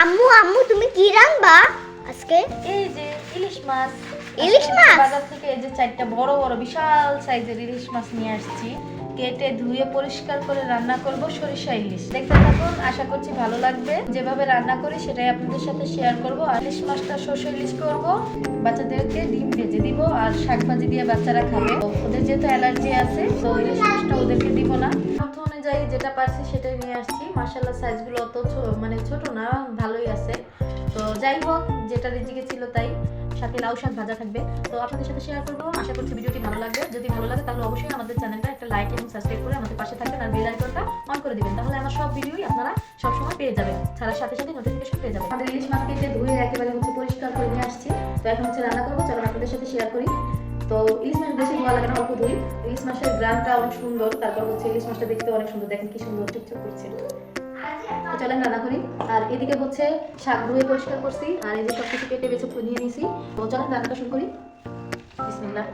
আম্মু আম্মু তুমি কি রান্না আজকে? এই যে ইলিশ মাছ। ইলিশ মাছ? বাজার থেকে এই যে 4টা বড় বড় বিশাল সাইজের ইলিশ মাছ নিয়ে আসছি। কেটে ধুয়ে পরিষ্কার করে রান্না করব সরিষা ইলিশ। দেখতে থাকুন, আশা করছি ভালো লাগবে। যেভাবে রান্না করি সেটাই আপনাদের সাথে শেয়ার করব। আর ইলিশ মাছটা সরষে ইলিশ করব, বাচ্চাদেরকে ডিম ভেজে দিব আর শাক ভাজি দিয়ে বাচ্চারা খাবে। ওদের যেহেতু অ্যালার্জি আছে তো ইলিশ মাছটা ওদেরকে দিব না। অর্থ অনুযায়ী যেটা পারছি সেটাই নিয়ে আসছি। মাশাআল্লাহ সাইজগুলো অত মানে ছোট না, ভালোই আছে। তো যাই হোক, যেটা রিজিকে ছিল তাই। সাথে লাউ শাক ভাজা থাকবে, তো আপনাদের সাথে শেয়ার করবো। আশা করছি ভিডিওটি ভালো লাগবে। যদি ভালো লাগে তাহলে অবশ্যই আমাদের চ্যানেলটা একটা লাইক এবং সাবস্ক্রাইব করে আমাদের পাশে থাকবেন আর বেল আইকনটা অন করে দিবেন। তাহলে আমার সব ভিডিওই আপনারা সবসময় পেয়ে যাবেন, ছাড়ার সাথে সাথে নোটিফিকেশন পেয়ে যাবেন। আমাদের ইলিশ মাছ কেটে ধুয়ে একেবারে পরিষ্কার করে নিয়ে আসছি। তো এখন রান্না করবো, চলো আপনাদের সাথে শেয়ার করি। তো ইলিশ মাছ বেশি ধোয়া লাগে না, অল্প ধুই। ইলিশ মাছের গ্রামটা অনেক সুন্দর, তারপর ইলিশ মাছটা দেখতে অনেক সুন্দর। দেখেন কি সুন্দর চকচক করছে। তো চলেন রান্না করি। আর এদিকে শাক ধুয়ে পরিষ্কার করছি, আর এই যে সব কিছু কেটে বেছে নিয়ে নিয়েছি। তো চলেন রান্নাটা শুরু করি। বিসমিল্লাহ।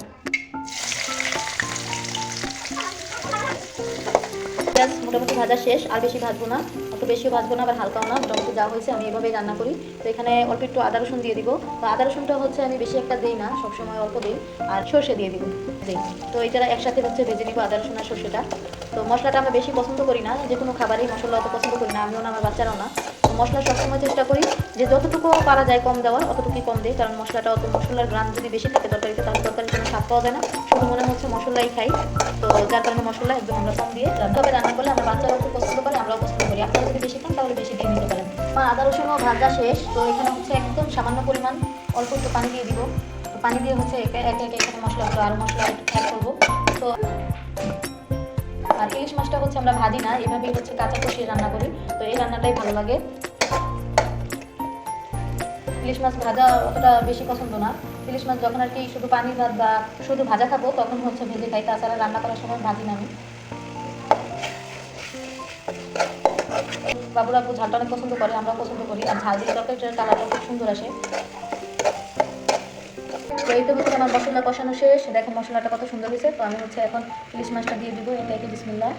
পেঁয়াজ মোটামুটি ভাজা শেষ, আর বেশি ভাজবো না, অত বেশিও ভাজবো না আবার হালকাও না, মোটামুটি যা হয়েছে আমি এভাবেই রান্না করি। তো এখানে অল্প একটু আদা রসুন দিয়ে দিব। তো আদা রসুনটা আমি বেশি একটা দিই না, সবসময় অল্প দিই। আর সর্ষে দিয়ে দিব। তো এটা একসাথে ভেজে নিব, আদা রসুন আর সর্ষেটা। তো মশলাটা আমরা বেশি পছন্দ করি না, যে কোনো খাবারেই মশলা অত পছন্দ করি না, আমিও না আমার বাচ্চারাও না। তো মশলা সবসময় চেষ্টা করি যে যতটুকু পারা যায় কম দেওয়ার, অতটুকুই কম দিই। কারণ মশলার গ্রাম যদি বেশি থাকে তরকারিতে, তাহলে তরকারির কোনো স্বাদ পাওয়া যায় না, শুধু মনে হচ্ছে মশলাই খাই। তো যার কারণে মশলা একদম আমরা কম দিয়ে রান্না করলে আমার বাচ্চারাও খুব পছন্দ করে, আমরাও পছন্দ করি। আপনারা যদি বেশি খান তাহলে বেশি দিয়ে নিতে পারেন। আমার আদা রসুনও ভাজা শেষ। তো এখানে একদম সামান্য পরিমাণ অল্প একটু পানি দিয়ে দিব। তো পানি দিয়ে একে একে এখানে আরও মশলা অ্যাড করবো। তো আর ইলিশ মাছটা আমরা ভাজি না, এভাবেই কাঁচা কষিয়ে রান্না করি। তো এই রান্নাটাই ভালো লাগে। ইলিশ মাছ ভাজা অতটা বেশি পছন্দ না। ইলিশ মাছ যখন আর কি শুধু পানি ভাত বা শুধু ভাজা খাবো তখন ভেজে খাই, তাছাড়া রান্না করার সময় ভাজি না আমি। বাবুরা ঝালটা অনেক পছন্দ করে, আমরাও পছন্দ করি। আর ঝাল দিয়ে তরকারিটার কালারটা খুব সুন্দর আসে। তো এই তো আমার মশলা কষানো শেষ। দেখেন মশলাটা কত সুন্দর হয়েছে। তো আমি এখন ইলিশ মাছটা দিয়ে দিব এটাকে। বিসমিল্লাহ।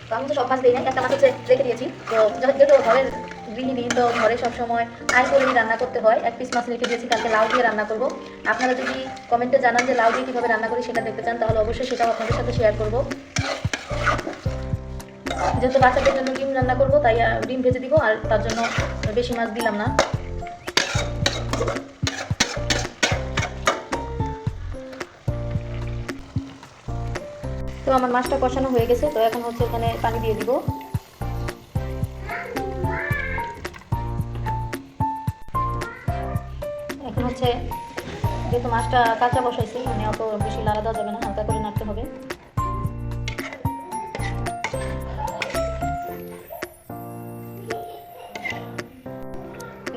তো আমি তো সব মাছ দিই না, একটা মাছ রেখে দিয়েছি। তো যেহেতু ঘরের গৃহিণী, তো ঘরে সবসময় আয় করেই রান্না করতে হয়। এক পিস মাছ রেখে দিয়েছি, কালকে লাউ দিয়ে রান্না করব। আপনারা যদি কমেন্টে জানান যে লাউ দিয়ে কীভাবে রান্না করি সেটা দেখতে চান, তাহলে অবশ্যই সেটাও আপনাদের সাথে শেয়ার করব। যেহেতু বাচ্চাদের জন্য ডিম রান্না করব, তাই ডিম ভেজে দিব, আর তার জন্য বেশি মাছ দিলাম না। তো আমার মাছটা কষানো হয়ে গেছে। তো এখন এখানে পানি দিয়ে দিব। এখন যেহেতু মাছটা কাঁচা বসাইছি, মানে অত বেশি লাড়া দেওয়া যাবে না, হালকা করে নাড়তে হবে।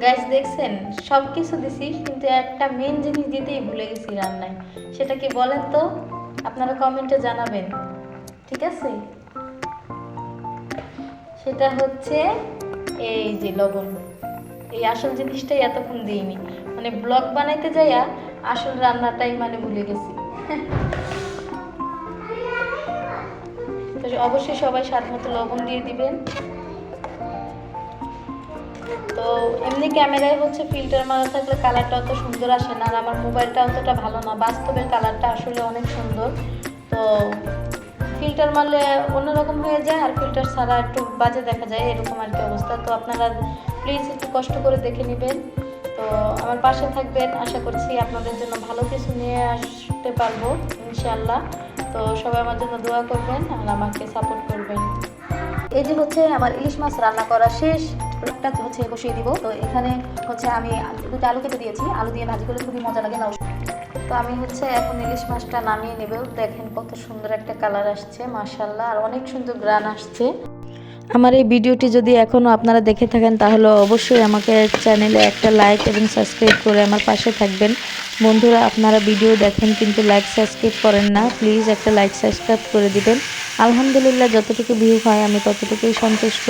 গাইস দেখছেন, সব কিছু দিছি, কিন্তু একটা মেন জিনিস দিতেই ভুলে গেছি রান্নায়। সেটা কি বলেন তো? আপনারা কমেন্টে জানাবেন, ঠিক আছে? সেটা এই যে লবণ। এই আসল জিনিসটাই এতক্ষণ দিইনি, মানে ব্লগ বানাইতে যাইয়া আসল রান্নাটাই ভুলে গেছি। তো অবশ্যই সবাই স্বাদ মতো লবণ দিয়ে দিবেন। তো এমনি ক্যামেরায় ফিল্টার মারা থাকলে কালারটা অত সুন্দর আসে না, আর আমার মোবাইলটা অতটা ভালো না। বাস্তবের কালারটা আসলে অনেক সুন্দর। তো ফিল্টার মারলে অন্যরকম হয়ে যায়, আর ফিল্টার ছাড়া একটু বাজে দেখা যায়, এরকম আর কি অবস্থা। তো আপনারা প্লিজ একটু কষ্ট করে দেখে নেবেন। তো আমার পাশে থাকবেন, আশা করছি আপনাদের জন্য ভালো কিছু নিয়ে আসতে পারবো ইনশাআল্লাহ। তো সবাই আমার জন্য দোয়া করবেন আর আমাকে সাপোর্ট করবেন। এই যে আমার ইলিশ মাছ রান্না করা শেষ। একটা বসিয়ে দিব। তো এখানে আমি দুটো আলু কেটে দিয়েছি, আলু দিয়ে ভাজি করলে খুবই মজা লাগে। লাউ। তো আমি এখন ইলিশ মাছটা নামিয়ে নেব। দেখেন কত সুন্দর একটা কালার আসছে, মাশাআল্লাহ, আর অনেক সুন্দর গ্রান আসছে। আমার এই ভিডিওটি যদি এখনও আপনারা দেখে থাকেন তাহলে অবশ্যই আমাকে চ্যানেলে একটা লাইক এবং সাবস্ক্রাইব করে আমার পাশে থাকবেন। বন্ধুরা, আপনারা ভিডিও দেখেন কিন্তু লাইক সাবস্ক্রাইব করেন না, প্লিজ একটা লাইক সাবস্ক্রাইব করে দিবেন। আলহামদুলিল্লাহ, যতটুকু ভিউ হয় আমি ততটুকুই সন্তুষ্ট,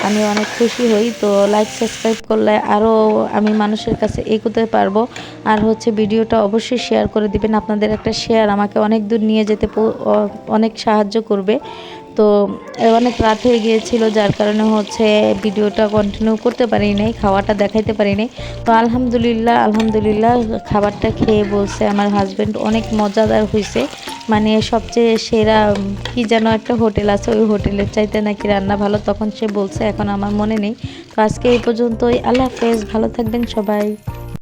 আমি অনেক খুশি হই। তো লাইক সাবস্ক্রাইব করলে আরও আমি মানুষের কাছে এগোতে পারবো। আর ভিডিওটা অবশ্যই শেয়ার করে দিবেন। আপনাদের একটা শেয়ার আমাকে অনেক দূর নিয়ে যেতে অনেক সাহায্য করবে। তো তো অনেক রাত হয়ে গিয়েছিল, যার কারণে হচ্ছে ভিডিওটা কন্টিনিউ করতে পারি নাই, খাওয়াটা দেখাইতে পারি নাই। তো আলহামদুলিল্লাহ খাবারটা খেয়ে বলছে আমার হাজব্যান্ড অনেক মজাদার হয়েছে, মানে সবচেয়ে সেরা কি যেন একটা হোটেল আছে, ওই হোটেলের চাইতে নাকি রান্না ভালো, তখন সে বলছে, এখন আমার মনে নেই। তো আজকে এই পর্যন্তই, আল্লাহ হাফেজ, ভালো থাকবেন সবাই।